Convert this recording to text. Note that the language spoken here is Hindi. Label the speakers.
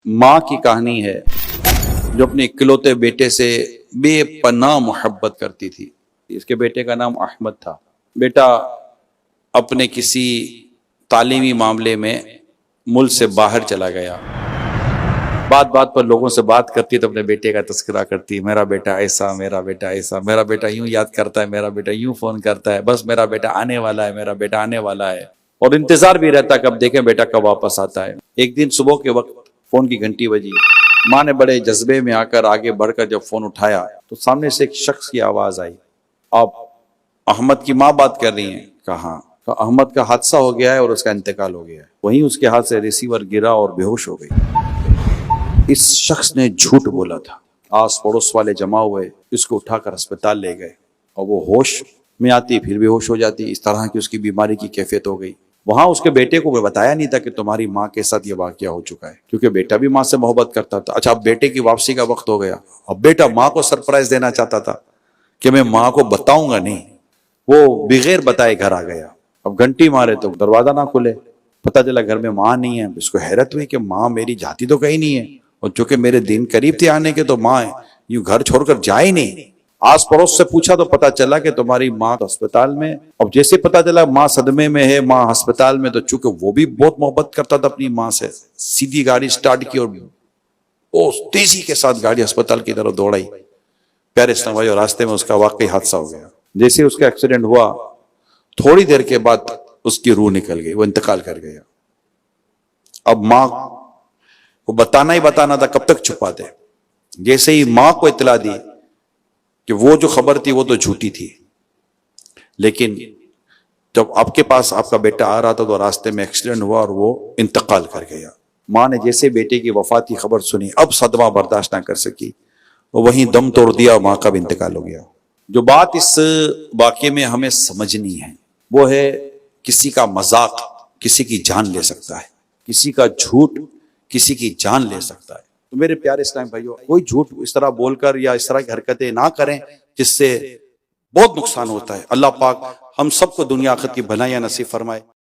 Speaker 1: माँ की कहानी है जो अपने इकलौते बेटे से बेपनाह मोहब्बत करती थी। इसके बेटे का नाम अहमद था। बेटा अपने किसी तालीमी मामले में मुल्क से बाहर चला गया। बात बात पर लोगों से बात करती तो अपने बेटे का तस्करा करती, मेरा बेटा ऐसा, मेरा बेटा ऐसा, मेरा बेटा यूं याद करता है, मेरा बेटा यूं फोन करता है, बस मेरा बेटा आने वाला है, मेरा बेटा आने वाला है। और इंतजार भी रहता कब देखें बेटा कब वापस आता है। एक दिन सुबह के वक्त फोन की घंटी बजी। माँ ने बड़े जज्बे में आकर आगे बढ़कर जब फोन उठाया तो सामने से एक शख्स की आवाज आई, आप अहमद की माँ बात कर रही हैं? कहा अहमद का हादसा हो गया है और उसका इंतकाल हो गया है। वहीं उसके हाथ से रिसीवर गिरा और बेहोश हो गई। इस शख्स ने झूठ बोला था। आस पड़ोस वाले जमा हुए, इसको उठाकर अस्पताल ले गए और वो होश में आती फिर बेहोश हो जाती। इस तरह की उसकी बीमारी की कैफियत हो गई। वहां उसके बेटे को बताया नहीं था कि तुम्हारी माँ के साथ ये वाकया हो चुका है, क्योंकि बेटा भी माँ से मोहब्बत करता था। अच्छा, अब बेटे की वापसी का वक्त हो गया। अब बेटा माँ को सरप्राइज देना चाहता था कि मैं माँ को बताऊंगा नहीं। वो बगैर बताए घर आ गया। अब घंटी मारे तो दरवाजा ना खुले। पता चला घर में माँ नहीं है। इसको हैरत हुई कि माँ मेरी जाती तो कहीं नहीं है, और चूंकि मेरे दिन करीब थे आने के तो माँ यूं घर छोड़कर जाए नहीं। आस पड़ोस से पूछा तो पता चला कि तुम्हारी माँ तो अस्पताल में। अब जैसे पता चला माँ सदमे में है, माँ अस्पताल में, तो चूंकि वो भी बहुत मोहब्बत करता था अपनी माँ से, सीधी गाड़ी स्टार्ट की और वो तेजी के साथ गाड़ी अस्पताल की तरफ दौड़ाई। प्यारे इस्लाम और रास्ते में उसका वाकई हादसा हो गया। जैसे उसका एक्सीडेंट हुआ थोड़ी देर के बाद उसकी रूह निकल गई, वो इंतकाल कर गया। अब माँ को बताना ही बताना था, कब तक छुपा दे। जैसे ही माँ को इत्तला दी कि वो जो खबर थी वो तो झूठी थी, लेकिन जब आपके पास आपका बेटा आ रहा था तो रास्ते में एक्सीडेंट हुआ और वो इंतकाल कर गया। माँ ने जैसे बेटे की वफात की खबर सुनी, अब सदमा बर्दाश्त ना कर सकी, वो वहीं दम तोड़ दिया। माँ का भी इंतकाल हो गया। जो बात इस वाकये में हमें समझनी है वो है, किसी का मजाक किसी की जान ले सकता है, किसी का झूठ किसी की जान ले सकता है। तो मेरे प्यारे इस्लाम भाइयों, कोई झूठ इस तरह बोलकर या इस तरह की हरकतें ना करें जिससे बहुत नुकसान होता है। अल्लाह पाक हम सबको दुनिया आखिरत की भलाइयां नसीब फरमाए।